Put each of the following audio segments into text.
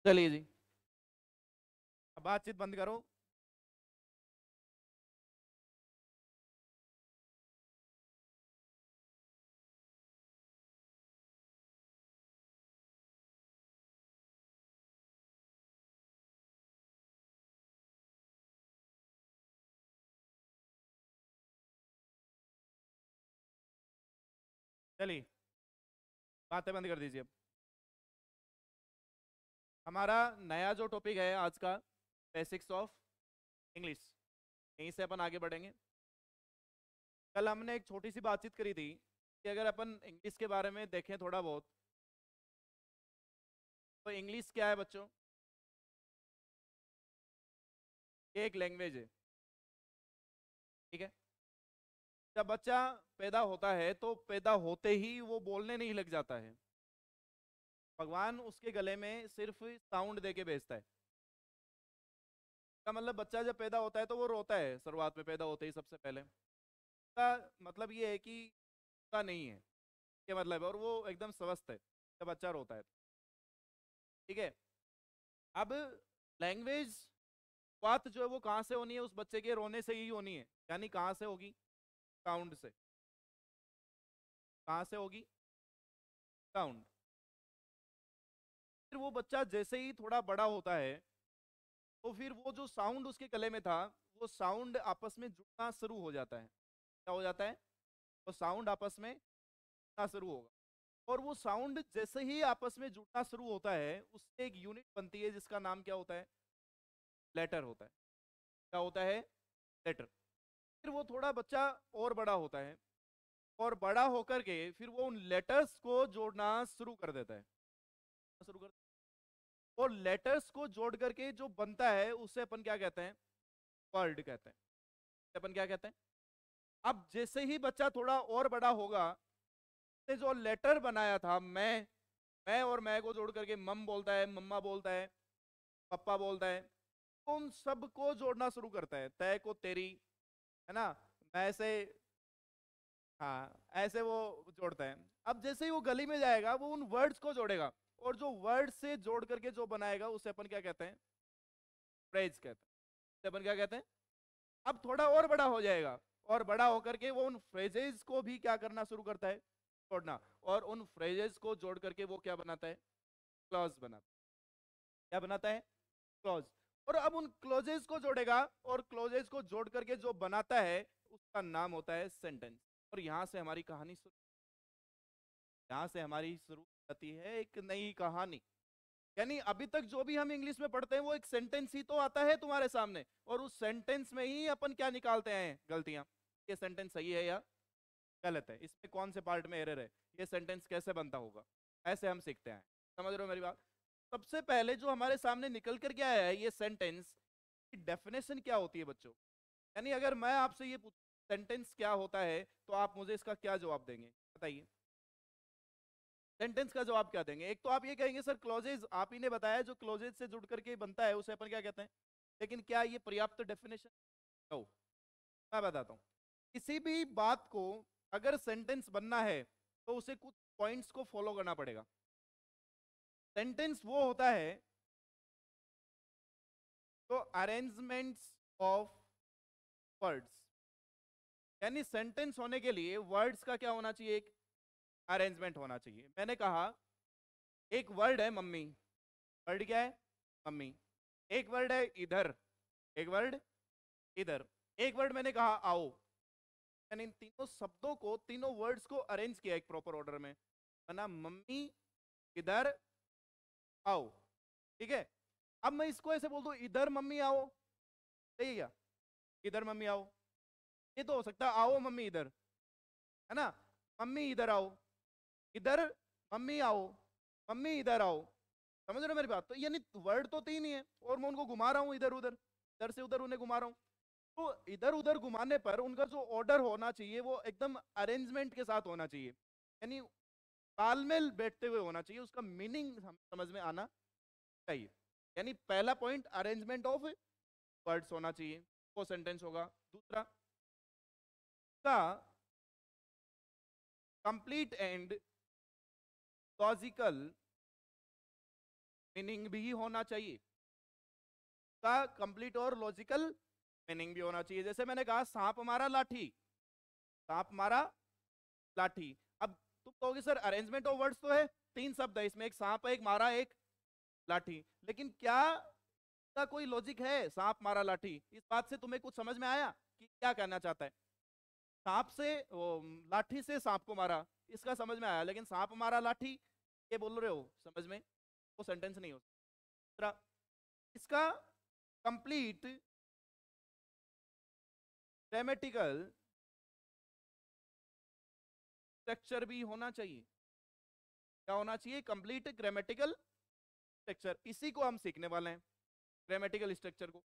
चलिए जी, अब बातचीत बंद करो। चलिए, बातें बंद कर दीजिए। अब हमारा नया जो टॉपिक है आज का, बेसिक्स ऑफ इंग्लिश, यहीं से अपन आगे बढ़ेंगे। कल हमने एक छोटी सी बातचीत करी थी कि अगर अपन इंग्लिश के बारे में देखें थोड़ा बहुत, तो इंग्लिश क्या है बच्चों? ये एक लैंग्वेज है, ठीक है। जब बच्चा पैदा होता है तो पैदा होते ही वो बोलने नहीं लग जाता है। भगवान उसके गले में सिर्फ साउंड दे के भेजता है। का मतलब बच्चा जब पैदा होता है तो वो रोता है, शुरुआत में पैदा होते ही सबसे पहले। का मतलब ये है कि का नहीं है, ये मतलब है, और वो एकदम स्वस्थ है जब बच्चा रोता है, ठीक है। अब लैंग्वेज, बात जो है वो कहाँ से होनी है? उस बच्चे के रोने से ही होनी है। यानी कहाँ से होगी? साउंड से। कहाँ से होगी? साउंड। फिर वो बच्चा जैसे ही थोड़ा बड़ा होता है तो फिर वो जो साउंड उसके गले में था, वो साउंड आपस में जुड़ना शुरू हो जाता है। क्या हो जाता है? वो साउंड आपस में जुड़ना शुरू होगा। और वो साउंड जैसे ही आपस में जुड़ना शुरू होता है, उससे एक यूनिट बनती है जिसका नाम क्या होता है? लेटर होता है। क्या होता है? लेटर। फिर वो थोड़ा बच्चा और बड़ा होता है, और बड़ा होकर के फिर वो उन लेटर्स को जोड़ना शुरू कर देता है। शुरू कर, और लेटर्स को जोड़ करके जो बनता है उसे अपन क्या कहते हैं? वर्ड कहते हैं। अपन क्या कहते हैं? अब जैसे ही बच्चा थोड़ा और बड़ा होगा, उसने जो लेटर बनाया था, मैं और मैं को जोड़ करके मम बोलता है, मम्मा बोलता है, पप्पा बोलता है, तो उन सबको जोड़ना शुरू करता है। तय को तेरी, है ना, मैं से, हाँ, ऐसे वो जोड़ता है। अब जैसे ही वो गली में जाएगा वो उन वर्ड्स को जोड़ेगा, और जो वर्ड से जोड़ करके जो बनाएगा उसे अपन क्या कहते हैं? फ्रेज कहते हैं। उसे अपन क्या कहते हैं? अब थोड़ा और बड़ा हो जाएगा, और बड़ा होकर के वो उन फ्रेजेस को भी क्या करना शुरू करता है? जोड़ना। और उन फ्रेजेस को जोड़ करके वो क्या बनाता है? क्लॉज बनाता है। क्या बनाता है? क्लॉज। और अब उन क्लोजेस को जोड़ेगा, और क्लोजेस को जोड़ करके जो बनाता है उसका नाम होता है सेंटेंस। और यहां से हमारी कहानी शुरू, यहाँ से हमारी शुरू होती है एक नई कहानी। यानी अभी तक जो भी हम इंग्लिश में पढ़ते हैं वो एक सेंटेंस ही तो आता है तुम्हारे सामने, और उस सेंटेंस में ही अपन क्या निकालते हैं? गलतियां। ये सेंटेंस सही है या गलत है, इसमें कौन से पार्ट में एरर है, ये सेंटेंस कैसे बनता होगा, ऐसे हम सीखते हैं। समझ रहे हो मेरी बात? सबसे पहले जो हमारे सामने निकल कर क्या है, ये सेंटेंस की डेफिनेशन क्या होती है बच्चों? यानी अगर मैं आपसे ये पूछ, सेंटेंस क्या होता है, तो आप मुझे इसका क्या जवाब देंगे? बताइए। सेंटेंस का जवाब क्या देंगे? एक तो आप ये कहेंगे सर क्लॉजेज, आप ही ने बताया जो क्लॉजेज से जुड़ करके बनता है उसे अपन क्या कहते हैं। लेकिन क्या ये पर्याप्त डेफिनेशन? नो। मैं बताता हूँ। किसी भी बात को अगर सेंटेंस बनना है तो उसे कुछ पॉइंट्स को फॉलो करना पड़ेगा। सेंटेंस वो होता है तो अरेंजमेंट्स ऑफ वर्ड्स, यानी सेंटेंस होने के लिए वर्ड्स का क्या होना चाहिए? एक अरेंजमेंट होना चाहिए। मैंने कहा एक वर्ड है मम्मी। वर्ड क्या है? मम्मी। एक वर्ड है इधर। एक वर्ड इधर। एक वर्ड मैंने कहा आओ। मैंने इन तीनों शब्दों को, तीनों वर्ड्स को अरेंज किया एक प्रॉपर ऑर्डर में, बना मम्मी, इधर, आओ। ठीक है। अब मैं इसको ऐसे बोल दूं, इधर मम्मी आओ, सही है क्या? इधर मम्मी आओ, ये तो हो सकता है, आओ मम्मी इधर, है ना। मम्मी इधर आओ, इधर मम्मी आओ, मम्मी इधर आओ। समझ रहे हो मेरी बात? तो यानी वर्ड तो तीन ही है, और मैं उनको घुमा रहा हूँ इधर उधर, इधर से उधर उन्हें घुमा रहा हूँ। तो इधर उधर घुमाने पर उनका जो ऑर्डर होना चाहिए वो एकदम अरेंजमेंट के साथ होना चाहिए, यानी तालमेल बैठते हुए होना चाहिए, उसका मीनिंग हम समझ में आना चाहिए। यानी पहला पॉइंट अरेंजमेंट ऑफ वर्ड्स होना चाहिए, वो सेंटेंस होगा। दूसरा का कंप्लीट एंड लॉजिकल मीनिंग भी होना चाहिए, का कंप्लीट और लॉजिकल मीनिंग भी होना चाहिए। जैसे मैंने कहा सांप मारा लाठी, सांप मारा लाठी। अब तुम कहोगे सर अरेंजमेंट ऑफ वर्ड्स तो है, 3 शब्द है इसमें, एक सांप है, एक मारा, एक लाठी, लेकिन क्या का कोई लॉजिक है? सांप मारा लाठी, इस बात से तुम्हें कुछ समझ में आया कि क्या कहना चाहता है? सांप से लाठी से सांप को मारा, इसका समझ में आया, लेकिन सांप मारा लाठी ये बोल रहे हो समझ में, वो सेंटेंस नहीं हो सकता। इसका कंप्लीट ग्रामेटिकल स्ट्रक्चर भी होना चाहिए। क्या होना चाहिए? Complete grammatical structure. इसी को हम सीखने वाले हैं, ग्रामेटिकल स्ट्रक्चर को।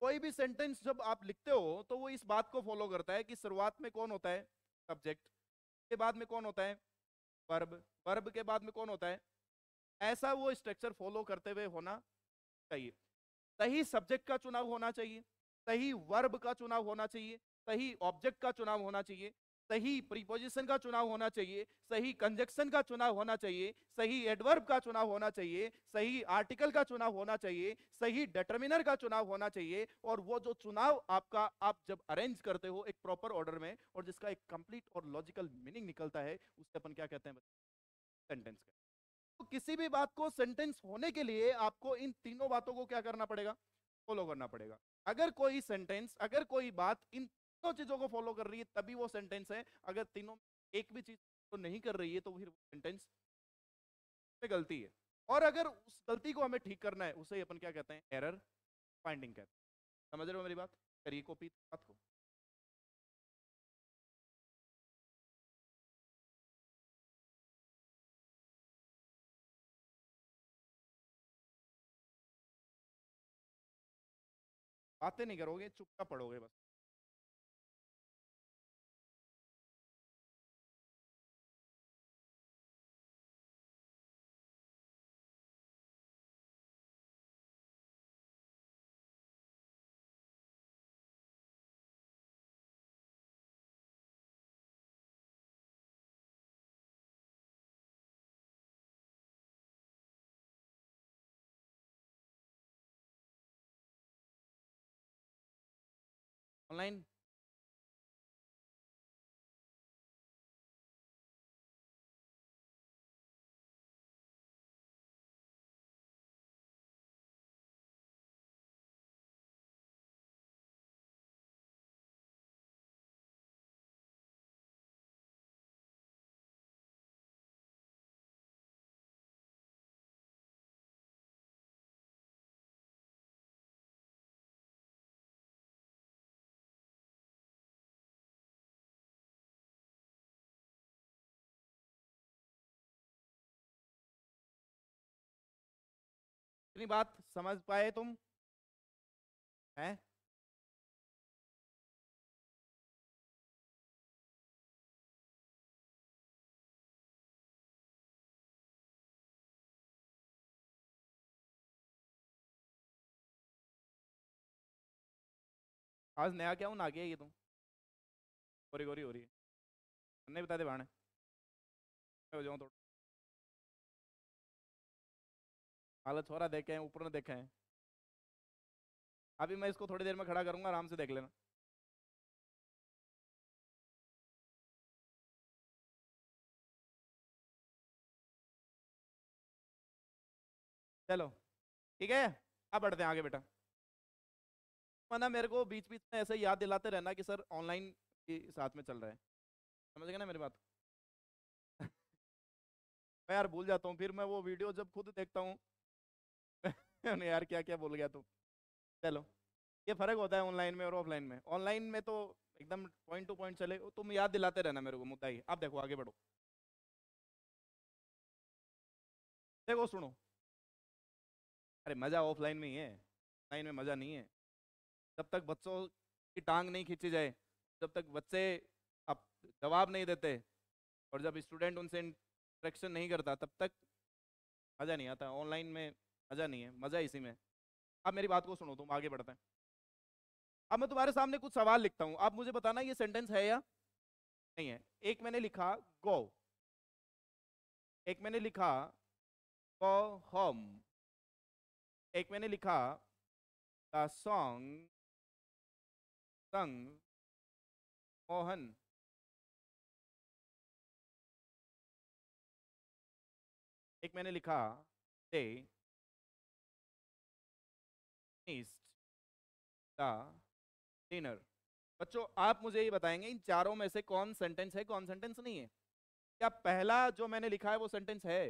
कोई भी सेंटेंस जब आप लिखते हो तो वो इस बात को फॉलो करता है कि शुरुआत में कौन होता है? सब्जेक्ट, के बाद में कौन होता है? वर्ब, वर्ब के बाद में कौन होता है? ऐसा वो स्ट्रक्चर फॉलो करते हुए होना चाहिए। सही सब्जेक्ट का चुनाव होना चाहिए, सही वर्ब का चुनाव होना चाहिए, सही ऑब्जेक्ट का चुनाव होना चाहिए, सही प्रीपोजिशन का चुनाव होना चाहिए, सही कंजक्शन का चुनाव होना चाहिए, सही एडवर्ब का चुनाव होना चाहिए, सही आर्टिकल का चुनाव होना चाहिए, सही डिटर्मिनर का चुनाव होना चाहिए। और वो जो चुनाव आपका आप जब अरेंज करते हो एक प्रॉपर ऑर्डर में और जिसका एक कंप्लीट और लॉजिकल मीनिंग निकलता है, उसे अपन क्या कहते हैं? सेंटेंस का। तो किसी भी बात को सेंटेंस होने के लिए आपको इन तीनों बातों को क्या करना पड़ेगा? फॉलो करना पड़ेगा। अगर कोई सेंटेंस, अगर कोई बात इन तीनों चीजों को फॉलो कर रही है तभी वो सेंटेंस है। अगर तीनों एक भी चीज तो नहीं कर रही है तो फिर वो सेंटेंस में गलती है। और अगर उस गलती को हमें ठीक करना है उसे अपन क्या कहते हैं? एरर फाइंडिंग कहते हैं। समझ रहे हो मेरी बात? करिए कॉपी बात को। बातें नहीं करोगे, चुपचाप पढ़ोगे बस। ऑनलाइन इतनी बात समझ पाए तुम? हैं? आज नया क्या हूँ ना गया ये तुम? गोरी गोरी हो रही है, नहीं बता दे बाण हो जाऊँ तो। हालत छोरा देखे हैं, ऊपर ने देखे हैं। अभी मैं इसको थोड़ी देर में खड़ा करूंगा, आराम से देख लेना। चलो ठीक है, अब बढ़ते हैं आगे बेटा। वरना मेरे को बीच बीच में ऐसे ही याद दिलाते रहना कि सर ऑनलाइन के साथ में चल रहा है। समझ गए ना मेरी बात? मैं यार भूल जाता हूँ, फिर मैं वो वीडियो जब खुद देखता हूँ नहीं यार क्या क्या बोल गया तू। चलो, ये फर्क होता है ऑनलाइन में और ऑफलाइन में। ऑनलाइन में तो एकदम पॉइंट टू पॉइंट चले, तुम याद दिलाते रहना मेरे को मुद्दा ही। आप देखो आगे बढ़ो। देखो सुनो, अरे मजा ऑफलाइन में ही है, ऑनलाइन में मजा नहीं है। जब तक बच्चों की टांग नहीं खींची जाए, जब तक बच्चे अब जवाब नहीं देते और जब स्टूडेंट उनसे इंटरेक्शन नहीं करता तब तक मजा नहीं आता। ऑनलाइन में मजा नहीं है, मजा इसी में। अब मेरी बात को सुनो, तुम आगे बढ़ते हैं। अब मैं तुम्हारे सामने कुछ सवाल लिखता हूँ, आप मुझे बताना ये सेंटेंस है या नहीं है। एक मैंने लिखा गो, एक मैंने लिखा गो होम, एक मैंने लिखा द सॉन्ग संग मोहन। एक मैंने लिखा दे फिनिश्ड द डिनर। बच्चों आप मुझे ये बताएंगे इन चारों में से कौन सेंटेंस है कौन सेंटेंस नहीं है? क्या पहला जो मैंने लिखा है वो सेंटेंस है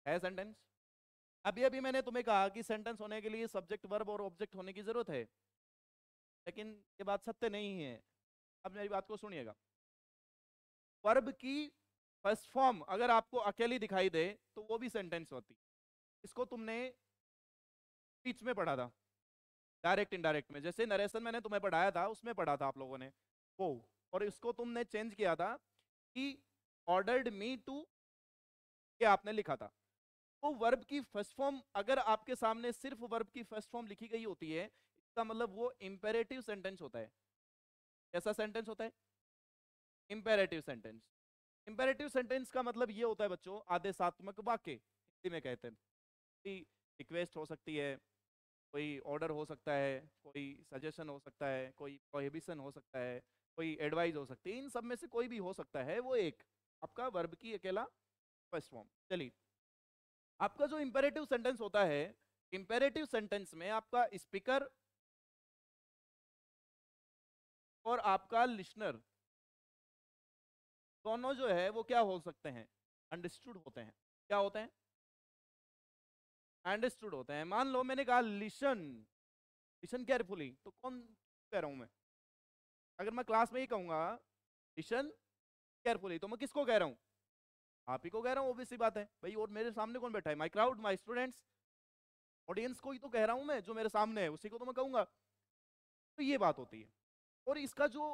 सेंटेंस? अभी अभी मैंने तुम्हें कहा कि सेंटेंस होने के लिए सब्जेक्ट वर्ब और ऑब्जेक्ट होने की जरूरत है, लेकिन ये बात सत्य नहीं है। अब मेरी बात को सुनिएगा। वर्ब की फर्स्ट फॉर्म अगर आपको अकेली दिखाई दे तो वो भी सेंटेंस होती। इसको तुमने स्पीच में पढ़ा था, डायरेक्ट इनडायरेक्ट में, जैसे नरेशन मैंने तुम्हें पढ़ाया था उसमें पढ़ा था आप लोगों ने वो। और इसको तुमने चेंज किया था कि ऑर्डर्ड मी टू, ये आपने लिखा था। तो वर्ब की फर्स्ट फॉर्म अगर आपके सामने सिर्फ वर्ब की फर्स्ट फॉर्म लिखी गई होती है, इसका मतलब वो इंपेरेटिव सेंटेंस होता है। कैसा सेंटेंस होता है? Imperative sentence. इंपेरेटिव सेंटेंस का मतलब ये होता है बच्चों, आदेशात्मक वाक्य हिंदी में कहते हैं। कोई रिक्वेस्ट हो सकती है, कोई ऑर्डर हो सकता है, कोई सजेशन हो सकता है, कोई प्रोहिबिशन हो सकता है, कोई एडवाइस हो सकती है, इन सब में से कोई भी हो सकता है, वो एक आपका वर्ब की अकेला फर्स्ट फॉर्म। चलिए, आपका जो इंपेरेटिव सेंटेंस होता है, इंपेरेटिव सेंटेंस में आपका स्पीकर और आपका लिसनर दोनों जो है वो क्या हो सकते हैं? अंडरस्टूड होते हैं। क्या होते हैं? अंडरस्टूड होते हैं। मान लो मैंने कहा लिसन, लिसन केयरफुली, तो कौन कह रहा हूं मैं? अगर मैं क्लास में ही कहूंगा लिसन केयरफुली, तो मैं किसको कह रहा हूं? आप ही को कह रहा हूं, ऑब्वियस सी बात है भाई। और मेरे सामने कौन बैठा है? My crowd, my students, audience को ही तो कह रहा हूं मैं, जो मेरे सामने है उसी को तो मैं कहूंगा। तो ये बात होती है। और इसका जो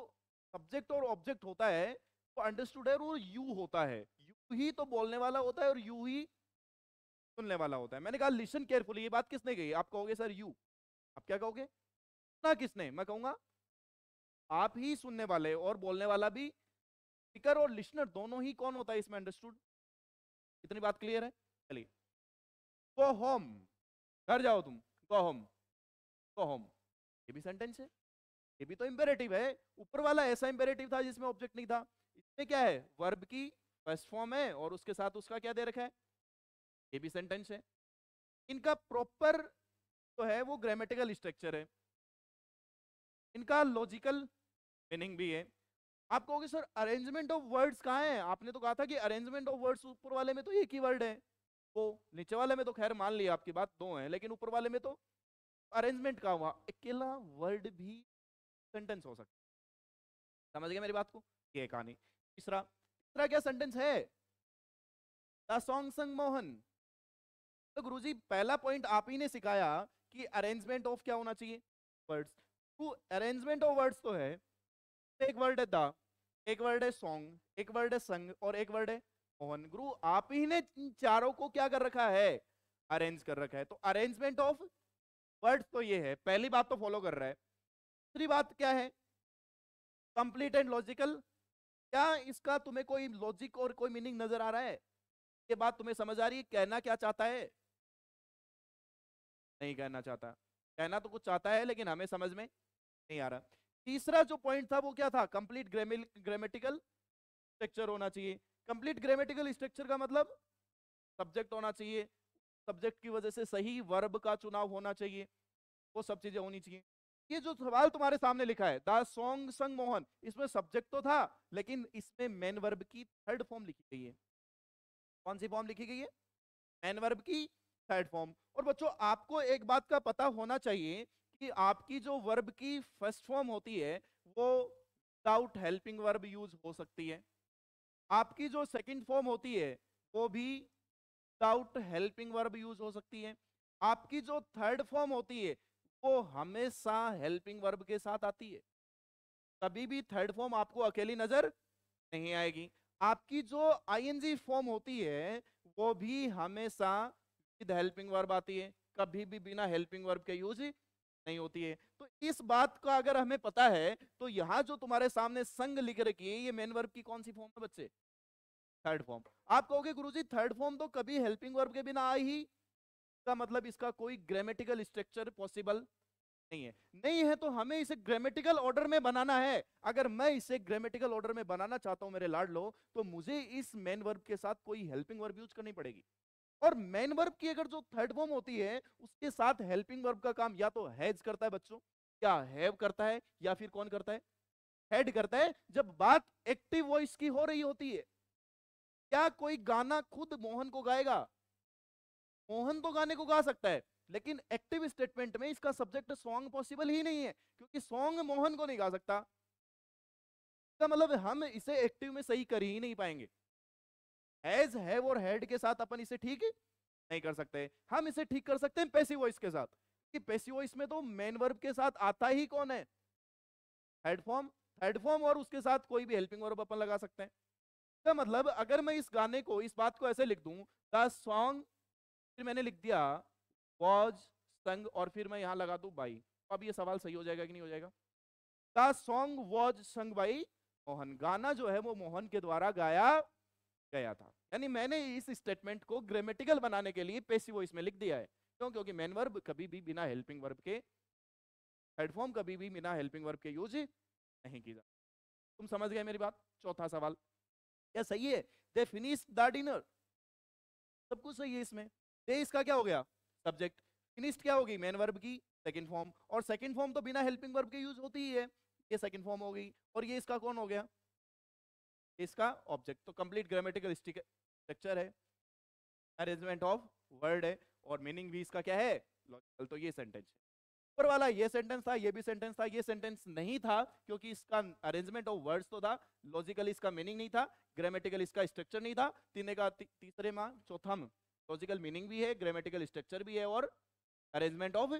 सब्जेक्ट और ऑब्जेक्ट होता है वो अंडरस्टूड है, और वो यू होता है। यू ही तो बोलने वाला होता है और यू ही सुनने वाला होता है। मैंने कहा लिसन केयरफुली, ये बात किसने कही? आप कहोगे सर यू। आप क्या कहोगे? ना किसने? मैं कहूंगा आप ही सुनने वाले और बोलने वाला भी। स्पीकर और लिसनर दोनों ही कौन होता है इसमें? अंडरस्टूड। इतनी बात क्लियर है? चलिए, गो होम, घर जाओ तुम, गो होम, गो होम, ये भी सेंटेंस है, ये भी तो इंपेरेटिव है। ऊपर वाला ऐसा इंपेरेटिव था जिसमें ऑब्जेक्ट नहीं था, इसमें क्या है? वर्ब की फर्स्ट फॉर्म है और उसके साथ उसका क्या दे रखा है? ये भी सेंटेंस है। इनका प्रॉपर तो है वो ग्रामेटिकल स्ट्रक्चर है, इनका लॉजिकल मीनिंग भी है। आप कहोगे सर अरेंजमेंट ऑफ वर्ड्स कहाँ है? आपने तो कहा था कि अरेंजमेंट ऑफ वर्ड्स ऊपर वाले में तो एक ही वर्ड है, वो नीचे वाले में तो खैर मान लिया आपकी बात दो है, लेकिन ऊपर वाले में तो अरेंजमेंट का हुआ अकेला वर्ड भी सेंटेंस हो सकता है। समझ गए मेरी बात को? ये कहानी। तीसरा, तीसरा क्या सेंटेंस है? द सॉन्ग संग मोहन। तो गुरुजी पहला पॉइंट आप ही ने सिखाया कि अरेंजमेंट ऑफ क्या होना चाहिए? वर्ड्स। तो अरेंजमेंट ऑफ वर्ड्स तो है, एक वर्ड है द, एक वर्ड है सॉन्ग, एक वर्ड है संग और एक वर्ड है मोहन। गुरु आप ही ने इन चारों को क्या कर रखा है? अरेंज कर रखा है। तो अरेंजमेंट ऑफ वर्ड्स तो ये है, पहली बात तो फॉलो कर रहा है। दूसरी बात क्या है? Complete and logical. क्या इसका तुम्हें कोई लॉजिक और कोई मीनिंग नजर आ रहा है? ये बात तुम्हें समझ आ रही है कहना क्या चाहता है? नहीं कहना चाहता, कहना तो कुछ चाहता है लेकिन हमें समझ में नहीं आ रहा। तीसरा जो पॉइंट था वो क्या था? कंप्लीट ग्रामेटिकल स्ट्रक्चर होना चाहिए। कंप्लीट ग्रामेटिकल स्ट्रक्चर का मतलब सब्जेक्ट होना चाहिए, सब्जेक्ट की वजह से सही वर्ब का चुनाव होना चाहिए, वो सब चीजें होनी चाहिए। ये जो सवाल तुम्हारे सामने लिखा है द सॉन्ग संग मोहन, इसमें सब्जेक्ट तो था लेकिन इसमें मेन वर्ब की थर्ड फॉर्म लिखी गई है। कौन सी फॉर्म लिखी गई है? मेन वर्ब की थर्ड फॉर्म। और बच्चों आपको एक बात का पता होना चाहिए कि आपकी जो वर्ब की फर्स्ट फॉर्म होती है वो विदाउट हेल्पिंग वर्ब यूज हो सकती है, आपकी जो सेकंड फॉर्म होती है वो भी विदाउट हेल्पिंग वर्ब यूज हो सकती है, आपकी जो थर्ड फॉर्म होती है वो हमेशा हेल्पिंग वर्ब के साथ आती है। कभी भी थर्ड फॉर्म आपको अकेली नजर नहीं आएगी। आपकी जो आईएनजी फॉर्म होती है वो भी हमेशा विद हेल्पिंग वर्ब आती है, कभी भी बिना हेल्पिंग वर्ब के यूज नहीं होती है। तो इस बात का अगर हमें पता है तो यहां जो तुम्हारे सामने संग लिख रखी है ये मेन वर्ब की कौन सी फॉर्म है बच्चे? Third form. आप कहोगे गुरुजी थर्ड फॉर्म तो कभी हेल्पिंग वर्ब के बिना आई ही का मतलब इसका कोई ग्रामेटिकल स्ट्रक्चर पॉसिबल नहीं है। नहीं है तो हमें इसे ग्रामेटिकल ऑर्डर में बनाना है। अगर मैं इसे ग्रामेटिकल ऑर्डर में बनाना चाहता हूं मेरे लाडलो, तो मुझे इस मेन वर्ब के साथ कोई हेल्पिंग वर्ब यूज करनी पड़ेगी। और मेन वर्ब की अगर जो थर्ड फॉर्म होती है उसके साथ हेल्पिंग वर्ब का काम या तो हैज करता है बच्चों, या हैव करता है, या फिर कौन करता है, हेड करता है, जब बात एक्टिव वॉइस की हो रही होती है। क्या कोई गाना खुद मोहन को गाएगा? मोहन तो गाने को गा सकता है, लेकिन एक्टिव स्टेटमेंट में इसका सब्जेक्ट सॉन्ग पॉसिबल ही नहीं है, क्योंकि सॉन्ग मोहन को नहीं गा सकता। इसका मतलब हम इसे एक्टिव में सही कर ही नहीं पाएंगे। हैज, हैव और हैड के साथ अपन इसे ठीक नहीं कर सकते। हम इसे ठीक कर सकते हैं पैसिव वॉइस के साथ, कि पैसिव वॉइस में तो मेन वर्ब के साथ आता ही कौन है, हेड फॉर्म। हेड फॉर्म और उसके साथ कोई भी हेल्पिंग वर्ब अपन लगा सकते हैं। इसका मतलब अगर मैं इस गाने को, इस बात को ऐसे लिख दूं, द सॉन्ग, फिर मैंने लिख दिया वॉज संग, और फिर मैं यहां लगा दूं बाई, तो अब ये सवाल सही हो जाएगा कि नहीं हो जाएगा? द सॉन्ग वॉज संग बाई मोहन, गाना जो है वो मोहन के द्वारा गाया गया था। यानी मैंने इस स्टेटमेंट को ग्रामेटिकल बनाने के लिए पैसिव वॉइस में लिख दिया है। क्यों? क्योंकि मेन वर्ब कभी भी बिना हेल्पिंग वर्ब के, हेड फॉर्म कभी भी बिना हेल्पिंग वर्ब के यूज नहीं की जाती। तुम समझ गए मेरी बात? चौथा सवाल क्या सही है? दे फिनिश द डिनर, सब कुछ सही है इसमें। दे इसका क्या हो गया, सब्जेक्ट। फिनिश्ड क्या होगी, मेन वर्ब की सेकंड फॉर्म, और सेकंड फॉर्म तो बिना हेल्पिंग वर्ब के यूज होती ही है, ये सेकंड फॉर्म हो गई। और ये इसका कौन हो गया, इसका ऑब्जेक्ट। तो कंप्लीट ग्रामेटिकल स्ट्रक्चर है, अरेंजमेंट ऑफ वर्ड है, और मीनिंग भी इसका क्या है, लॉजिकल। तो ये सेंटेंस है। ऊपर वाला ये सेंटेंस था, ये भी सेंटेंस था, ये सेंटेंस नहीं था क्योंकि इसका अरेंजमेंट ऑफ वर्ड्स तो था, लॉजिकल इसका मीनिंग नहीं था, ग्रामेटिकल इसका स्ट्रक्चर नहीं था। तीन का तीसरे में, चौथा में लॉजिकल मीनिंग भी है, ग्रामेटिकल स्ट्रक्चर भी है, और अरेंजमेंट ऑफ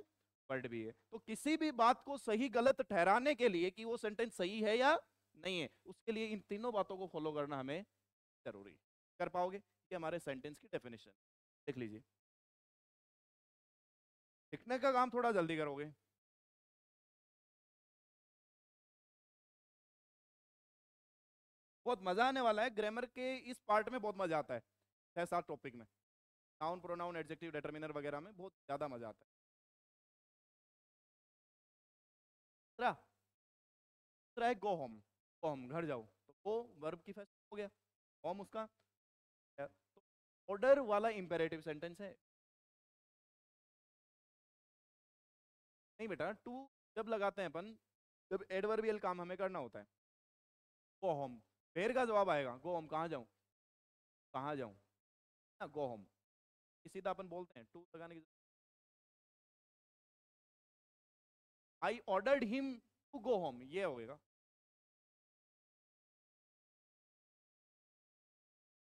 वर्ड भी है। तो किसी भी बात को सही गलत ठहराने के लिए कि वो सेंटेंस सही है या नहीं है, उसके लिए इन तीनों बातों को फॉलो करना हमें जरूरी है। कर पाओगे? ये हमारे सेंटेंस की डेफिनेशन, देख लीजिए। लिखने का काम थोड़ा जल्दी करोगे। बहुत मजा आने वाला है, ग्रामर के इस पार्ट में बहुत मजा आता है, 6-7 टॉपिक में, नाउन प्रोनाउन एडजेक्टिव डिटरमिनर वगैरह में बहुत ज्यादा मजा आता है। दूसरा, दूसरा है गो होम। गो होम, घर जाओ। तो गो वर्ब की फर्स्ट हो गया, होम उसका। तो ऑर्डर वाला इंपेरेटिव सेंटेंस है। नहीं बेटा, टू जब लगाते हैं अपन, जब एडवर्बियल काम हमें करना होता है, गो होम, फिर का जवाब आएगा गो होम, कहाँ जाऊं, कहाँ जाऊं ना, गो होम। सीधा अपन बोलते हैं, टू लगाने की, I ordered him to go home, ये होगा।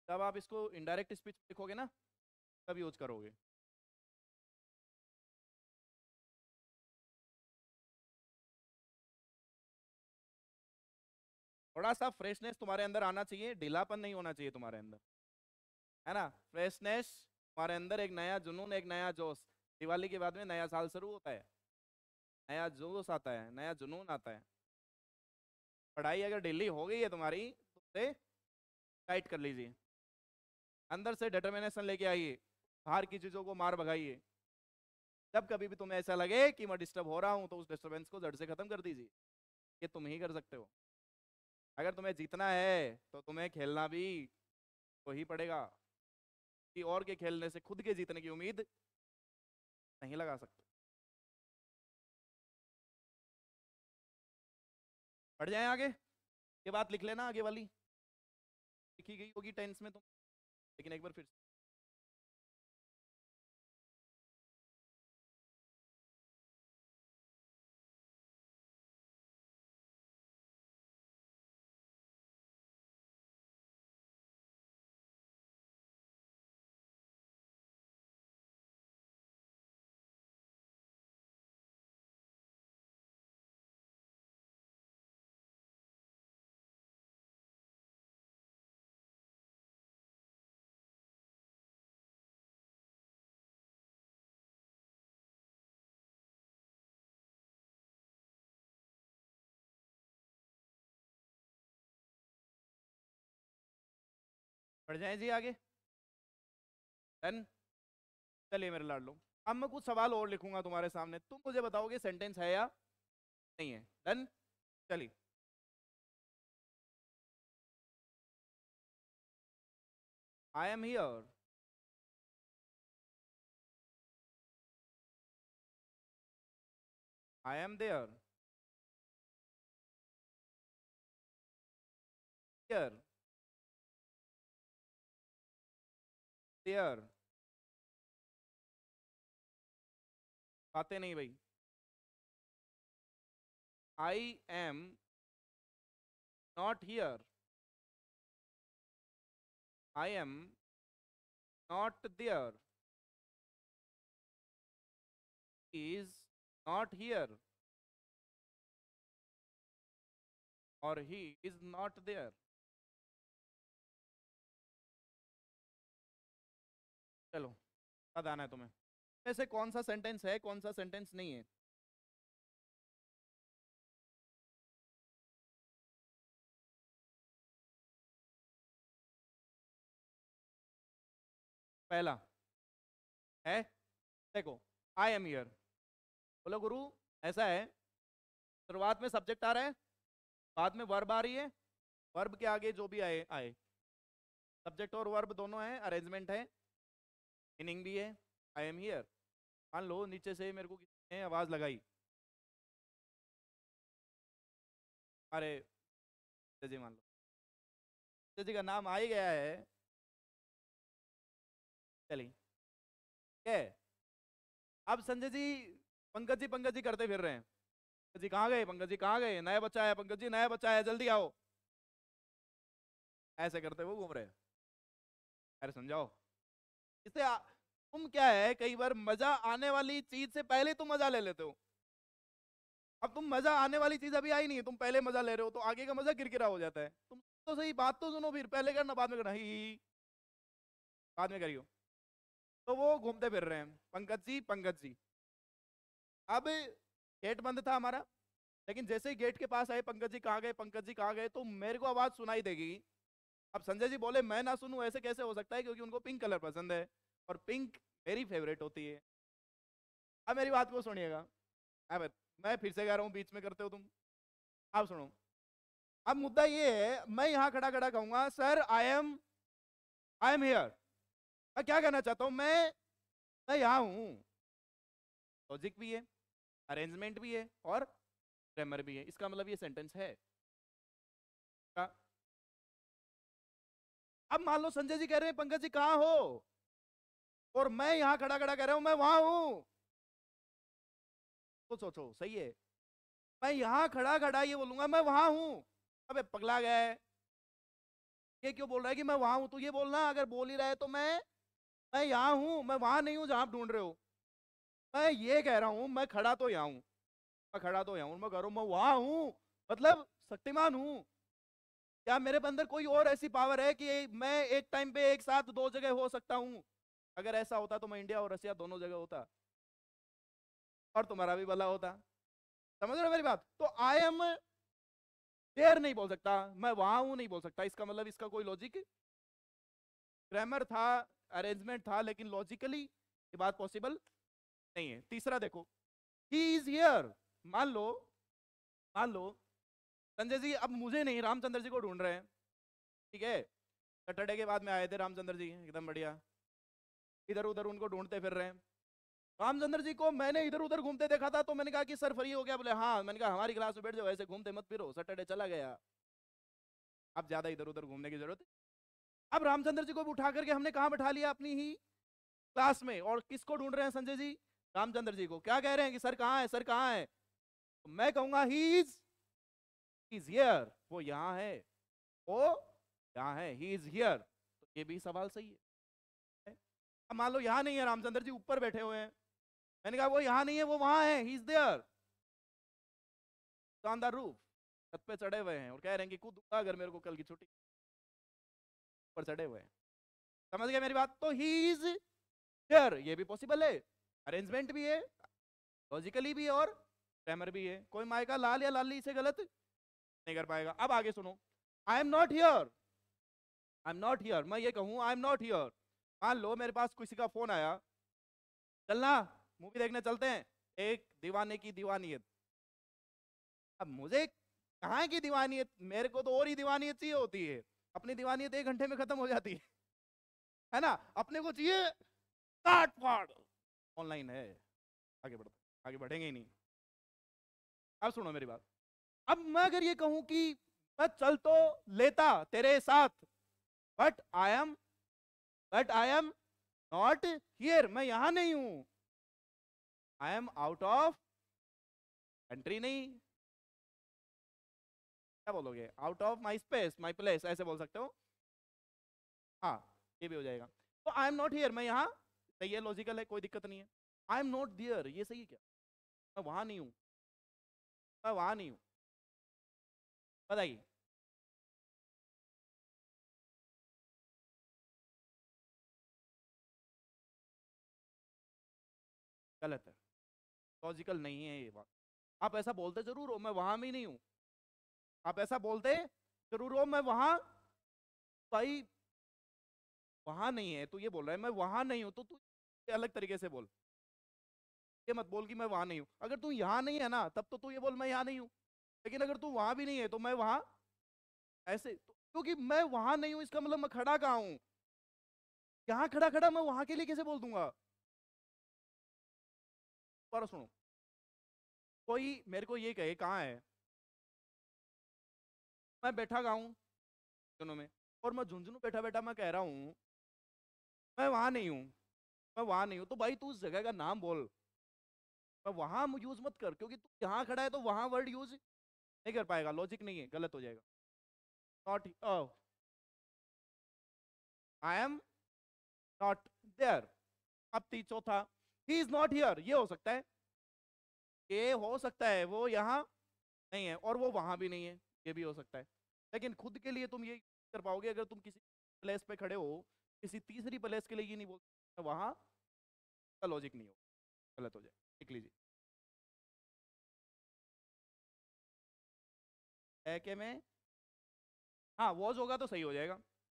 जब आप इसको इनडायरेक्ट स्पीच लिखोगे ना, तब यूज करोगे। थोड़ा सा फ्रेशनेस तुम्हारे अंदर आना चाहिए, ढीलापन नहीं होना चाहिए तुम्हारे अंदर, है ना। फ्रेशनेस तुम्हारे अंदर, एक नया जुनून, एक नया जोश। दिवाली के बाद में नया साल शुरू होता है, नया जोश आता है, नया जुनून आता है। पढ़ाई अगर ढीली हो गई है तुम्हारी, तो उसे टाइट कर लीजिए, अंदर से डिटर्मिनेशन लेके आइए, बाहर की चीजों को मार भगाइए। जब कभी भी तुम्हें ऐसा लगे कि मैं डिस्टर्ब हो रहा हूं, तो उस डिस्टर्बेंस को जड़ से खत्म कर दीजिए। ये तुम ही कर सकते हो। अगर तुम्हें जीतना है तो तुम्हें खेलना भी तो ही पड़ेगा, कि और के खेलने से खुद के जीतने की उम्मीद नहीं लगा सकते। बढ़ जाए आगे, ये बात लिख लेना आगे वाली, लिखी गई होगी टेंस में तुम, लेकिन एक बार फिर से। बढ़ जाए जी आगे। डन। चलिए मेरे लाडलो, अब मैं कुछ सवाल और लिखूंगा तुम्हारे सामने, तुम मुझे बताओगे सेंटेंस है या नहीं है। डन। चलिए। I am here. I am there. Here. There. बातें नहीं भाई। I am not here. I am not there. Is not here और ही इज नॉट देयर। चलो, याद आना है तुम्हें ऐसे कौन सा सेंटेंस है, कौन सा सेंटेंस नहीं है। पहला है, देखो, आई एम हियर। बोलो गुरु, ऐसा है, शुरुआत में सब्जेक्ट आ रहा है, बाद में वर्ब आ रही है, वर्ब के आगे जो भी आए आए, सब्जेक्ट और वर्ब दोनों है, अरेंजमेंट है, मीनिंग भी है। आई एम हियर। मान लो नीचे से मेरे को किसी ने आवाज लगाई, अरे जी मान लो जी का नाम आ ही गया है, चलिए क्या है। अब संजय जी पंकज जी करते फिर रहे हैं, पंकज जी कहाँ गए, पंकज जी कहाँ गए, नया बच्चा आया, पंकज जी नया बच्चा आया, जल्दी आओ, ऐसे करते हुए घूम रहे हैं। अरे समझाओ इसे तुम क्या है, कई बार मजा आने वाली चीज से पहले तुम मजा ले लेते हो। अब तुम मजा आने वाली चीज अभी आई नहीं है, तुम पहले मजा ले रहे हो, तो आगे का मजा किरकिरा हो जाता है। तुम तो सही बात तो सुनो, फिर पहले करना बाद में करना, ही बाद में करियो। तो वो घूमते फिर रहे हैं, पंकज जी पंकज जी। अब गेट बंद था हमारा, लेकिन जैसे ही गेट के पास आए, पंकज जी कहाँ गए, पंकज जी कहाँ गए, तो मेरे को आवाज सुनाई देगी। अब संजय जी बोले मैं ना सुनूं, ऐसे कैसे हो सकता है, क्योंकि उनको पिंक कलर पसंद है और पिंक मेरी फेवरेट होती है। अब मेरी बात को सुनिएगा। अब मैं फिर से कह रहा हूँ, बीच में करते हो तुम। आप सुनो, अब मुद्दा ये है, मैं यहाँ खड़ा खड़ा कहूंगा सर आई एम हियर। मैं क्या कहना चाहता हूँ, मैं यहाँ हूँ। लॉजिक भी है, अरेंजमेंट भी है और ग्रामर भी है, इसका मतलब ये सेंटेंस है का? अब मान लो संजय जी कह रहे हैं पंकज जी कहाँ हो, और मैं यहाँ खड़ा खड़ा कह रहा हूँ मैं वहां हूँ। तो सोचो सही है, मैं यहाँ खड़ा खड़ा ये बोलूंगा मैं वहां हूँ। अबे पगला गया है, ये क्यों बोल रहा है कि मैं वहां हूँ, तो ये बोलना अगर बोल ही रहा है तो मैं यहाँ हूँ, मैं वहां नहीं हूँ जहां आप ढूंढ रहे हो। मैं ये कह रहा हूँ मैं खड़ा तो यहाँ हूँ, मैं खड़ा तो यहाँ हूँ, मैं कह रहा हूँ मैं वहां हूँ, मतलब शक्तिमान हूँ। क्या मेरे अंदर कोई और ऐसी पावर है कि मैं एक टाइम पे एक साथ दो जगह हो सकता हूँ? अगर ऐसा होता तो मैं इंडिया और रसिया दोनों जगह होता और तुम्हारा भी भला होता। समझ रहे हो मेरी बात? तो आई एम देयर नहीं बोल सकता, मैं वहां हूं नहीं बोल सकता, इसका मतलब इसका कोई लॉजिक, ग्रामर था, अरेंजमेंट था, लेकिन लॉजिकली ये बात पॉसिबल नहीं है। तीसरा देखो, ही इज हियर। मान लो, मान लो संजय जी अब मुझे नहीं रामचंद्र जी को ढूंढ रहे हैं, ठीक है, सैटरडे के बाद में आए थे रामचंद्र जी एकदम बढ़िया, इधर उधर उनको ढूंढते फिर रहे हैं। रामचंद्र जी को मैंने इधर उधर घूमते देखा था, तो मैंने कहा कि सर फ्री हो गया, बोले हाँ, मैंने कहा हमारी क्लास में बैठ जाओ, ऐसे घूमते मत फिरो, सैटरडे चला गया, अब ज्यादा इधर उधर घूमने की जरूरत है। अब रामचंद्र जी को भी उठा करके हमने कहा बैठा लिया, अपनी ही क्लास में, और किसको ढूंढ रहे हैं संजय जी? रामचंद्र जी को। क्या कह रहे हैं कि सर कहाँ है, सर कहाँ है? तो मैं कहूंगा ही इज हियर, वो यहाँ है, वो यहाँ है, ही इज हियर, तो ये भी सवाल सही है। अब मान लो यहाँ नहीं है, रामचंद्र जी ऊपर बैठे हुए हैं, मैंने कहा वो यहाँ नहीं है, वो वहां है, ही इज देयर, शानदार रूफ, छत पे चढ़े हुए हैं और कह रहे हैं कि कूदूंगा अगर मेरे को कल की छुट्टी, पर चढ़े हुए हैं। समझ गए मेरी बात? तो ही इज हियर, ये भी पॉसिबल है, अरेंजमेंट भी है, लॉजिकली भी है और ग्रामर भी है। कोई मायका लाल या लाली से गलत नहीं कर पाएगा। अब आगे सुनो, आई am not here. I am not here, मैं ये कहूँ आई एम नॉट हियर, मान लो मेरे पास किसी का फोन आया, चलना मूवी देखने चलते हैं, एक दीवाने की दीवानियत। अब मुझे कहाँ की दीवानियत, मेरे को तो और ही दीवानियत चाहिए होती है। अपनी दीवानियत 1 घंटे में खत्म हो जाती है ना। अपने को चाहिए काट फाड़। ऑनलाइन है, आगे बढ़ते, आगे बढ़ेंगे ही नहीं। अब सुनो मेरी बात। अब मैं अगर ये कहूं कि मैं चल तो लेता तेरे साथ, but I am not here, मैं यहां नहीं हूं, I am out of country. नहीं, क्या बोलोगे, out of my space, my place, ऐसे बोल सकते हो। हाँ, ये भी हो जाएगा। तो आई एम नॉट हियर, मैं यहाँ, सही है, लॉजिकल है, कोई दिक्कत नहीं है। आई एम नॉट दियर, ये सही है क्या, मैं वहां नहीं हूं, मैं वहां नहीं हूं, बताइए। गलत है, लॉजिकल नहीं है ये बात। आप ऐसा बोलते जरूर हो मैं वहां में नहीं हूं, आप ऐसा बोलते जरूर हो मैं वहां, भाई वहां नहीं है, तू ये बोल रहा है मैं वहां नहीं हूं, तो तू अलग तरीके से बोल। ये मत बोल कि मैं वहां नहीं हूं, अगर तू यहाँ नहीं है ना तब तो तू ये बोल मैं यहाँ नहीं हूं। लेकिन अगर तू वहां भी नहीं है तो मैं वहां, ऐसे तो, क्योंकि मैं वहां नहीं हूं इसका मतलब मैं खड़ा कहाँ हूं, यहाँ खड़ा खड़ा मैं वहां के लिए कैसे बोल दूंगा। पर सुनो, कोई मेरे को ये कहे कहाँ है, मैं बैठा कहाँ हूँ झुंझुनू में, और मैं झुंझुनू बैठा बैठा मैं कह रहा हूँ मैं वहां नहीं हूँ, मैं वहां नहीं हूँ, तो भाई तू उस जगह का नाम बोल। मैं वहां यूज मत कर, क्योंकि तू यहाँ खड़ा है तो वहां वर्ड यूज नहीं कर पाएगा, लॉजिक नहीं है, गलत हो जाएगा। Not, I am not there. अब चौथा, ही इज नॉट हियर, ये हो सकता है, ये हो सकता है वो यहाँ नहीं है और वो वहां भी नहीं है, ये भी हो सकता है। लेकिन खुद के लिए तुम ये कर पाओगे अगर तुम किसी प्लेस पे खड़े हो, किसी तीसरी प्लेस के लिए ये नहीं बोल वहां का, लॉजिक नहीं हो, गलत हो जाए, लिख लीजिए। है के में, हाँ वॉज होगा तो सही हो जाएगा,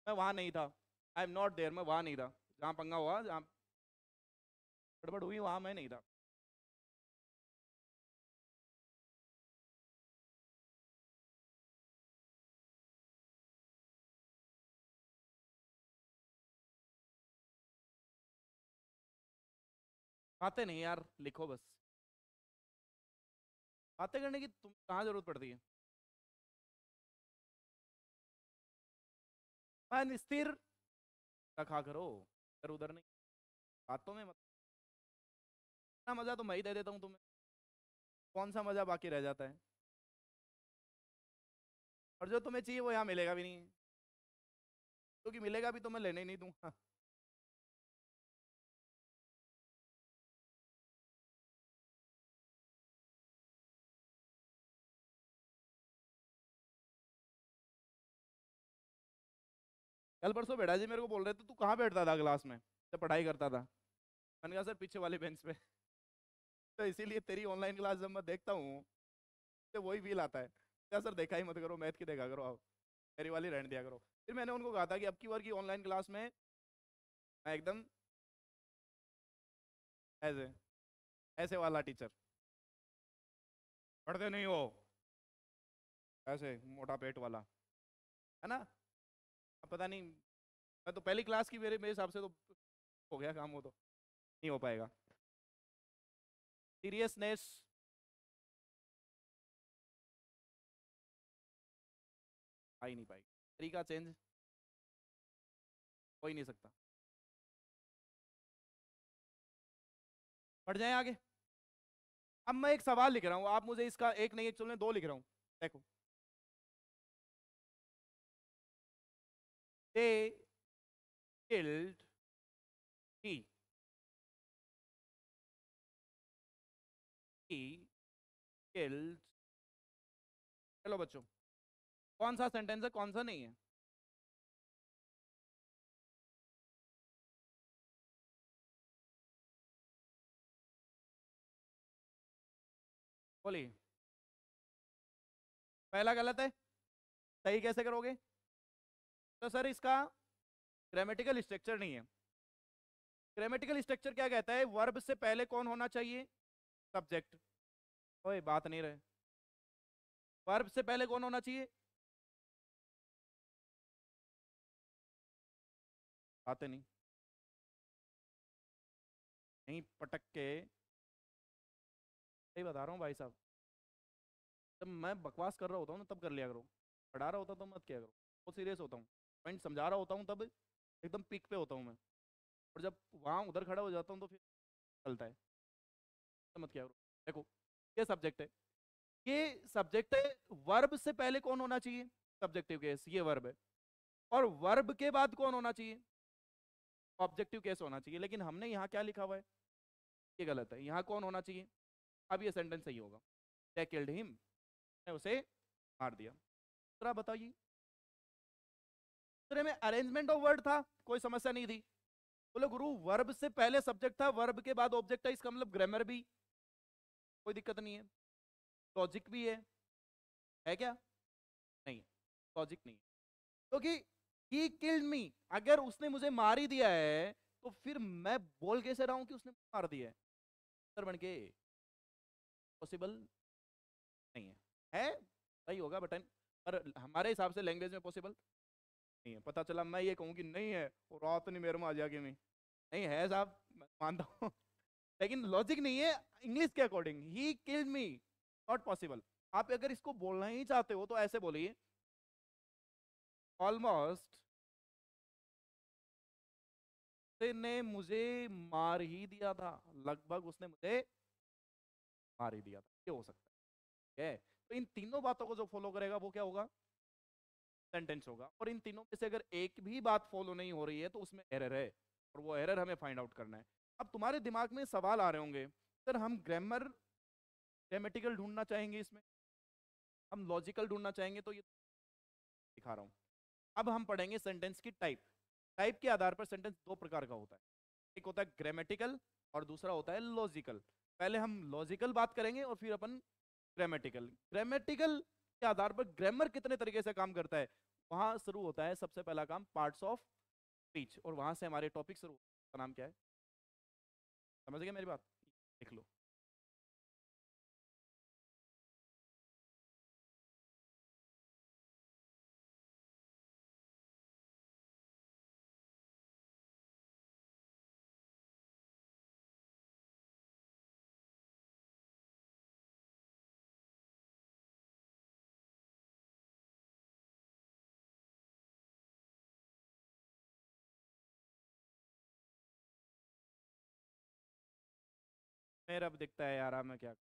मैं वहां नहीं था, आई एम नॉट देयर, मैं वहां नहीं था, जहाँ पंगा हुआ, जहाँ गड़बड़ हुई वहां मैं नहीं था। बातें नहीं यार, लिखो बस, बातें करने की तुम कहाँ जरूरत पड़ती है। मन स्थिर रखा करो, इधर उधर नहीं, बातों में मत। इतना मजा तो मैं ही दे देता हूँ तुम्हें, कौन सा मजा बाकी रह जाता है, और जो तुम्हें चाहिए वो यहाँ मिलेगा भी नहीं, क्योंकि मिलेगा भी तो मैं लेने ही नहीं दूंगा। कल परसों बेटा जी मेरे को बोल रहे थे तू कहाँ बैठता था क्लास में जब पढ़ाई करता था, मैंने कहा सर पीछे वाले बेंच पे। तो इसीलिए तेरी ऑनलाइन क्लास जब मैं देखता हूँ तो वही फील आता है, क्या सर देखा ही मत करो, मैथ की देखा करो, आओ मेरी वाली रहने दिया करो। फिर मैंने उनको कहा था कि अब की बार की ऑनलाइन क्लास में मैं एकदम ऐसे, ऐसे वाला टीचर, पढ़ते नहीं हो, ऐसे मोटा पेट वाला, है ना। अब पता नहीं, मैं तो पहली क्लास की, मेरे मेरे हिसाब से तो हो गया काम, वो तो नहीं हो पाएगा। सीरियसनेस, आ ही नहीं पाएगी, तरीका चेंज हो ही नहीं सकता। बढ़ जाए आगे। अब मैं एक सवाल लिख रहा हूँ, आप मुझे इसका एक नहीं, एक चलो मैं दो लिख रहा हूँ, देखो। They killed he, he killed, चलो बच्चों, कौन सा सेंटेंस है कौन सा नहीं है, बोलिए। पहला गलत है, सही कैसे करोगे। तो सर इसका ग्रामेटिकल स्ट्रक्चर नहीं है, ग्रामेटिकल स्ट्रक्चर क्या कहता है, वर्ब से पहले कौन होना चाहिए, सब्जेक्ट। ओए बात नहीं रहे, वर्ब से पहले कौन होना चाहिए, बातें नहीं, नहीं पटक के, सही बता रहा हूँ भाई साहब। जब मैं बकवास कर रहा होता हूँ ना तब कर लिया करो, पढ़ा रहा होता तो मत किया करो, बहुत सीरियस होता हूँ, पॉइंट समझा रहा होता हूँ तब एकदम पीक पे होता हूँ मैं, और जब वहाँ उधर खड़ा हो जाता हूँ तो फिर चलता है, तो मत किया करो। देखो ये सब्जेक्ट है, ये सब्जेक्ट है, वर्ब से पहले कौन होना चाहिए, सब्जेक्टिव केस, ये वर्ब है, और वर्ब के बाद कौन होना चाहिए, ऑब्जेक्टिव केस होना चाहिए। लेकिन हमने यहाँ क्या लिखा हुआ है, ये गलत है, यहाँ कौन होना चाहिए। अब ये सेंटेंस सही होगा, they killed him, ने उसे मार दिया। दूसरा बताइए, दूसरे में अरेंजमेंट ऑफ वर्ड था, कोई समस्या नहीं थी। बोले गुरु वर्ब से पहले सब्जेक्ट था, वर्ब के बाद ऑब्जेक्ट है, इसका मतलब ग्रामर भी, कोई दिक्कत नहीं है, लॉजिक भी है क्या, नहीं, लॉजिक नहीं है, क्योंकि ही किल्ड मी, अगर उसने मुझे मार ही दिया है तो फिर मैं बोल कैसे रहा हूं कि उसने मार दिया है, सर बन के, पॉसिबल नहीं है सही होगा बटन, पर हमारे हिसाब से लैंग्वेज में पॉसिबल नहीं है। पता चला मैं ये कहूँ कि नहीं है और रात नहीं मेरे में आ जाएगी, मैं नहीं है साहब, मैं मानता हूँ लेकिन लॉजिक नहीं है इंग्लिश के according, he killed me, not possible. आप अगर इसको बोलना ही चाहते हो तो ऐसे बोलिए, ऑलमोस्ट ने मुझे मार ही दिया था, लगभग उसने मुझे मार ही दिया था, ये हो सकता है। तो इन तीनों बातों को जो फॉलो करेगा वो क्या होगा, सेंटेंस होगा। और इन तीनों में से अगर एक भी बात फॉलो नहीं हो रही है तो उसमें एरर है, और वो एरर हमें फाइंड आउट करना है। अब तुम्हारे दिमाग में सवाल आ रहे होंगे, सर हम ग्रामर ग्रामेटिकल ढूंढना चाहेंगे, इसमें हम लॉजिकल ढूंढना चाहेंगे, तो ये दिखा रहा हूँ। अब हम पढ़ेंगे सेंटेंस की टाइप। टाइप के आधार पर सेंटेंस दो प्रकार का होता है, एक होता है ग्रामेटिकल और दूसरा होता है लॉजिकल। पहले हम लॉजिकल बात करेंगे और फिर अपन ग्रामेटिकल। ग्रामेटिकल के आधार पर ग्रामर कितने तरीके से काम करता है, वहां शुरू होता है सबसे पहला काम, पार्ट्स ऑफ स्पीच, और वहां से हमारे टॉपिक शुरू, का नाम क्या है, समझ गए मेरी बात, लिख लो। मेरा अब दिखता है यार, मैं क्या,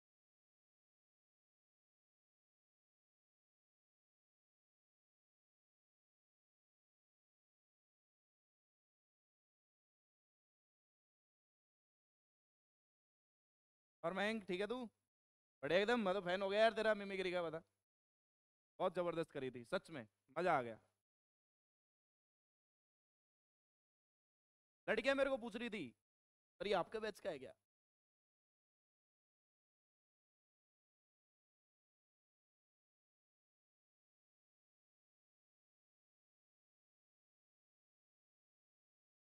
और मयंक ठीक है तू, बढ़िया एकदम, मैं तो फैन हो गया यार तेरा मिमिक्री का, बता, बहुत जबरदस्त करी थी सच में, मजा आ गया। लड़कियां मेरे को पूछ रही थी, अरे आपका बैच का है क्या।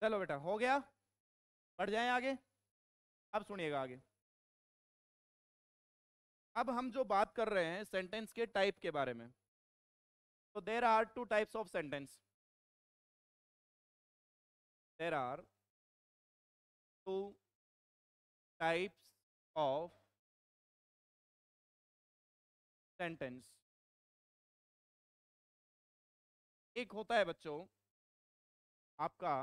चलो बेटा हो गया, बढ़ जाएं आगे। अब सुनिएगा आगे, अब हम जो बात कर रहे हैं सेंटेंस के टाइप के बारे में, तो there are two types of sentence, there are two types of sentence. एक होता है बच्चों आपका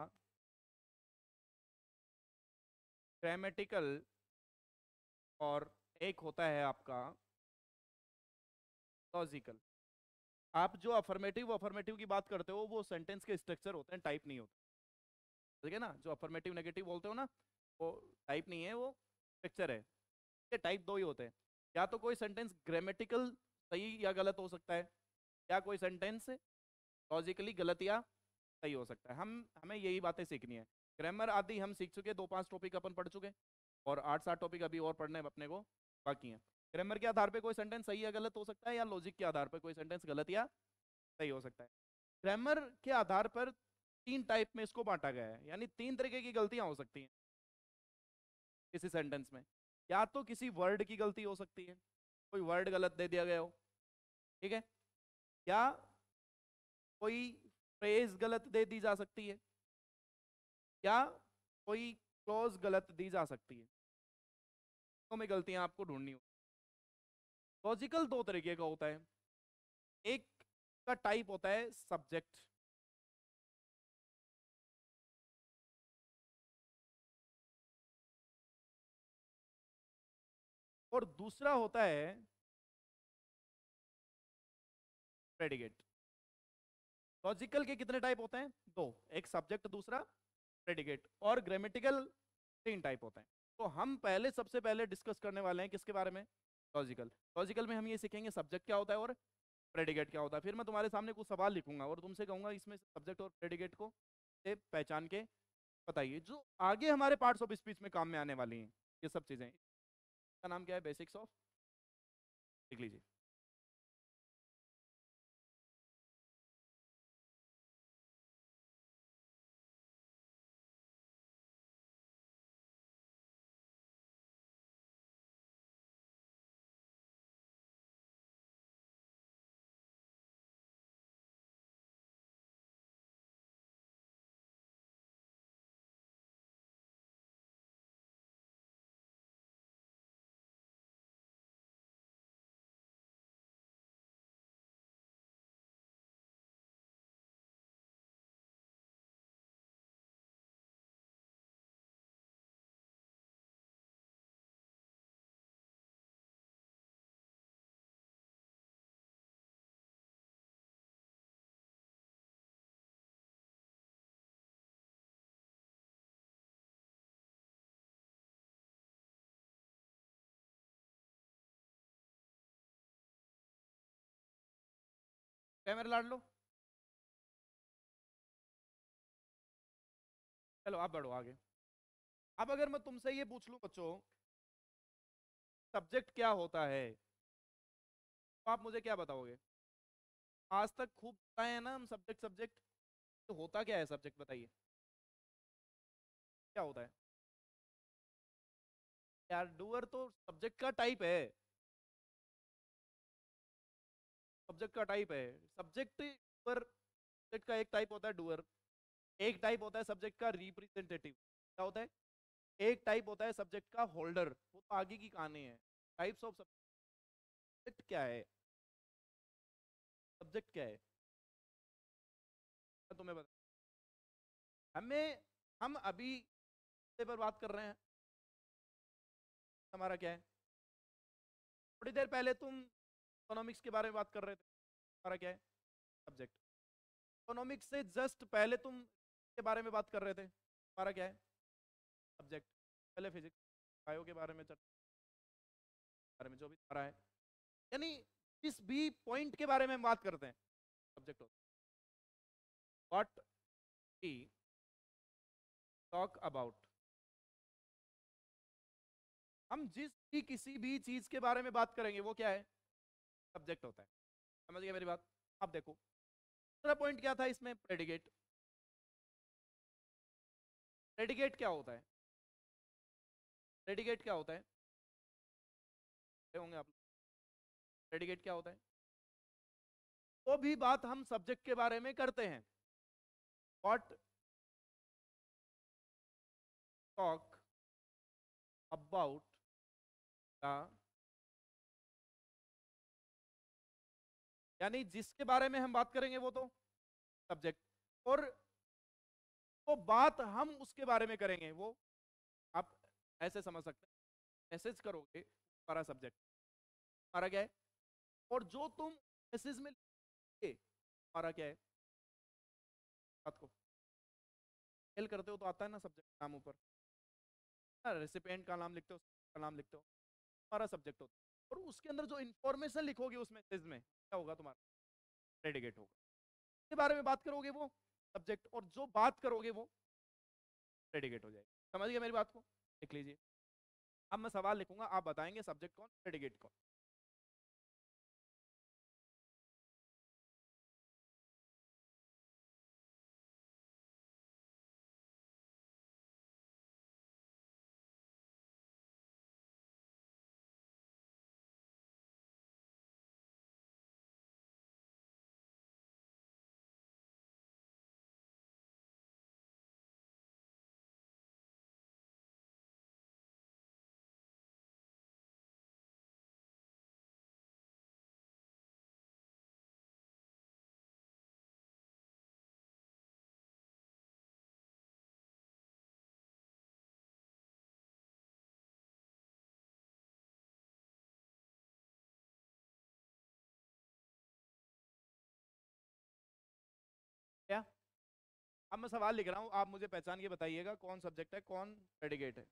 ग्रामेटिकल, और एक होता है आपका लॉजिकल। आप जो अफर्मेटिव अफर्मेटिव की बात करते हो वो सेंटेंस के स्ट्रक्चर होते हैं, टाइप नहीं होते, ठीक है ना। जो अफर्मेटिव नेगेटिव बोलते हो ना, वो टाइप नहीं है, वो स्ट्रक्चर है। ये टाइप दो ही होते हैं, या तो कोई सेंटेंस ग्रामेटिकल सही या गलत हो सकता है, या कोई सेंटेंस लॉजिकली गलत या सही हो सकता है। हमें यही बातें सीखनी है। ग्रामर आदि हम सीख चुके, दो पांच टॉपिक अपन पढ़ चुके, और आठ सात टॉपिक अभी और पढ़ने अपने को बाकी हैं। ग्रामर के आधार पे कोई सेंटेंस सही या गलत हो सकता है, या लॉजिक के आधार पे कोई सेंटेंस गलत या सही हो सकता है। ग्रामर के आधार पर तीन टाइप में इसको बांटा गया है, यानी तीन तरीके की गलतियां हो सकती हैं। किसी सेंटेंस में, या तो किसी वर्ड की गलती हो सकती है, कोई वर्ड गलत दे दिया गया हो, ठीक है, या कोई फ्रेज गलत दे दी जा सकती है, या कोई क्लॉज गलत दी जा सकती है। तो में गलतियां आपको ढूंढनी होगी। लॉजिकल दो तरीके का होता है, एक का टाइप होता है सब्जेक्ट, और दूसरा होता है प्रेडिकेट। लॉजिकल के कितने टाइप होते हैं? दो, एक सब्जेक्ट, दूसरा प्रेडिकेट। और ग्रामेटिकल तीन टाइप होते हैं। तो हम पहले सबसे पहले डिस्कस करने वाले हैं किसके बारे में? लॉजिकल। लॉजिकल में हम ये सीखेंगे सब्जेक्ट क्या होता है और प्रेडिकेट क्या होता है। फिर मैं तुम्हारे सामने कुछ सवाल लिखूंगा और तुमसे कहूंगा इसमें सब्जेक्ट और प्रेडिकेट को से पहचान के बताइए, जो आगे हमारे पार्ट्स ऑफ स्पीच में काम में आने वाली हैं। ये सब चीजें, इसका नाम क्या है? बेसिक्स ऑफ, लिख लीजिए। क्या मेरे लाड लो, चलो आप बढ़ो आगे। अब अगर मैं तुमसे ये पूछ लूं बच्चों, सब्जेक्ट क्या होता है, तो आप मुझे क्या बताओगे? आज तक खूब बताए हैं ना हम सब्जेक्ट सब्जेक्ट, तो होता क्या है सब्जेक्ट, बताइए क्या होता है? यार डूअर तो सब्जेक्ट का टाइप है, सब्जेक्ट का टाइप है। सब्जेक्ट डूअर, सब्जेक्ट का एक टाइप होता है डूअर, एक टाइप होता है सब्जेक्ट का रिप्रेजेंटेटिव। क्या होता है? एक टाइप होता है सब्जेक्ट का होल्डर। वो तो आगे की कहानी है। टाइप्स ऑफ सब्जेक्ट क्या है, सब्जेक्ट क्या है, मैं तुम्हें बता। हमें, हम अभी पर बात कर रहे हैं, हमारा क्या है? थोड़ी देर पहले तुम इकोनॉमिक्स के बारे में बात कर रहे थे, हमारा क्या है? सब्जेक्ट। इकोनॉमिक्स से जस्ट पहले तुम के बारे में बात कर रहे थे, हमारा क्या है? सब्जेक्ट। पहले फिजिक्स बायो के बारे में बारे में जो भी आ रहा है, यानी जिस भी पॉइंट के बारे में हम बात करते हैं, सब्जेक्ट होता है। व्हाट वी टॉक अबाउट, हम जिस भी किसी भी चीज के बारे में बात करेंगे वो क्या है? सब्जेक्ट होता है। समझ गए मेरी बात? अब देखो दूसरा पॉइंट क्या था इसमें, प्रेडिकेट। प्रेडिकेट क्या होता है? प्रेडिकेट क्या होता है? होंगे आप, प्रेडिकेट क्या होता है? वो भी बात हम सब्जेक्ट के बारे में करते हैं। व्हाट टॉक अबाउट द, यानी जिसके बारे में हम बात करेंगे वो तो सब्जेक्ट, और वो बात हम उसके बारे में करेंगे वो, आप ऐसे समझ सकते हैं, मैसेज करोगे हमारा सब्जेक्ट, हमारा क्या है? और जो तुम मैसेज में लिखोगे हमारा क्या है? बात को मेल करते हो तो आता है ना सब्जेक्ट नाम ऊपर, रेसिपिएंट का नाम लिखते हो, का नाम लिखते हो, हमारा सब्जेक्ट होता है। और उसके अंदर जो इंफॉर्मेशन लिखोगे उस मैसेज में क्या होगा? तुम्हारा प्रेडिकेट होगा। के बारे में बात करोगे वो सब्जेक्ट, और जो बात करोगे वो प्रेडिकेट हो जाएगी। समझ गए मेरी बात को? लिख लीजिए। अब मैं सवाल लिखूंगा, आप बताएंगे सब्जेक्ट कौन, प्रेडिकेट कौन। अब मैं सवाल लिख रहा हूँ, आप मुझे पहचान के बताइएगा कौन सब्जेक्ट है कौन प्रेडिकेट है।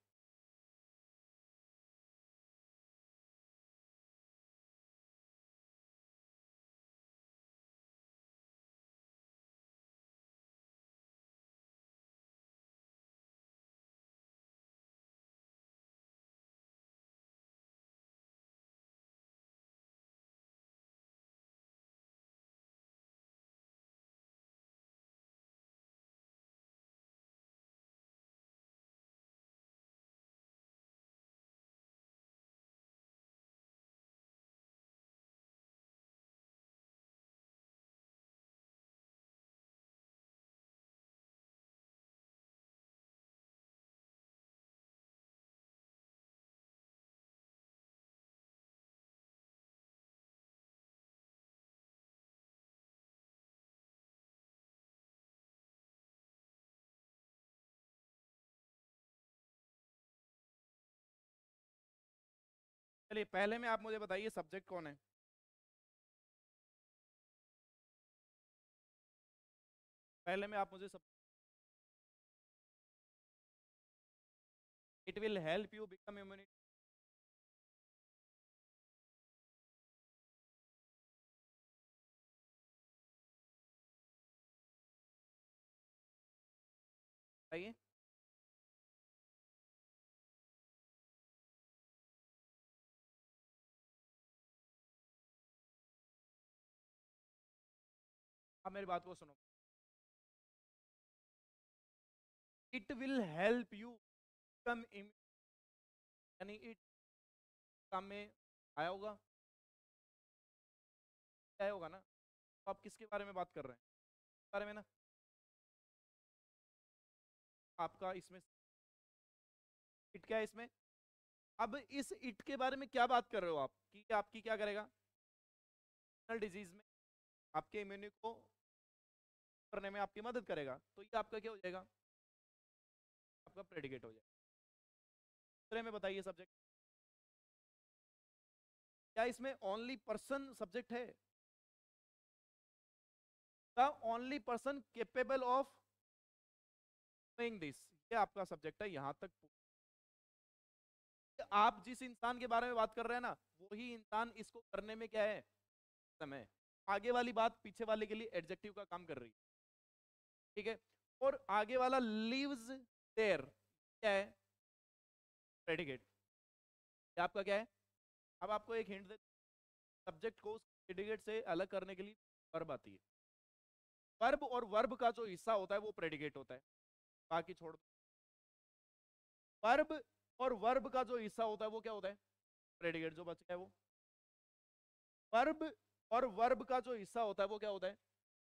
चलिए पहले में आप मुझे बताइए सब्जेक्ट कौन है। पहले में आप मुझे सब, it will help you become immunity. बताइए। आप मेरी बात को सुनो। It will help you become, यानी इट काम में आया होगा, आया होगा ना। तो आप किसके बारे में बात कर रहे हैं, बारे में ना। आपका इसमें इट क्या है इसमें। अब इस इट के बारे में क्या बात कर रहे हो आप कि आपकी क्या करेगा डिजीज में, आपके इम्यूनिटी को करने में आपकी मदद करेगा, तो ये आपका क्या हो जाएगा, आपका प्रेडिकेट हो जाएगा। दूसरे में बताइए सब्जेक्ट, क्या इसमें ओनली पर्सन सब्जेक्ट है, the only person capable of doing this, ये आपका सब्जेक्ट है यहां तक। आप जिस इंसान के बारे में बात कर रहे हैं ना, वही इंसान इसको करने में क्या है समय, आगे वाली बात पीछे वाले के लिए एडजेक्टिव का काम कर रही है, ठीक है। और आगे वाला लिव्स देयर क्या है, प्रेडिकेट। आपका क्या है। अब आपको एक हिंट दे, सब्जेक्ट को प्रेडिकेट से अलग करने के लिए वर्ब आती है। वर्ब और वर्ब का जो हिस्सा होता है वो प्रेडिकेट होता है, बाकी छोड़ दो। वर्ब और वर्ब का जो हिस्सा होता है वो क्या होता है, प्रेडिकेट। जो बच गया है वो वर्ब, और वर्ब का जो हिस्सा होता है वो क्या होता है,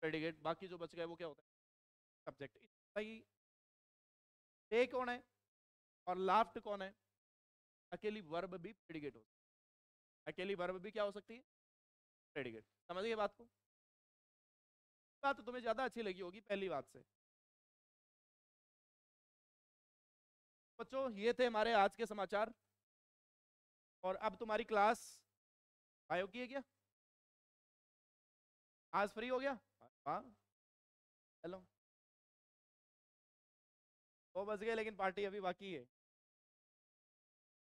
प्रेडिकेट। बाकी जो बच गया है वो क्या होता है, सब्जेक्ट। भाई ए कौन है और लाफ्ट कौन है, अकेली वर्ब भी प्रेडिकेट होती है, अकेली वर्ब भी क्या हो सकती है, प्रेडिकेट। समझिए बात को, बात तो तुम्हें ज्यादा अच्छी लगी होगी पहली बात से। बच्चों ये थे हमारे आज के समाचार, और अब तुम्हारी क्लास बायो की है क्या, आज फ्री हो गया। हाँ चलो, 2 बज गए लेकिन पार्टी अभी बाकी है।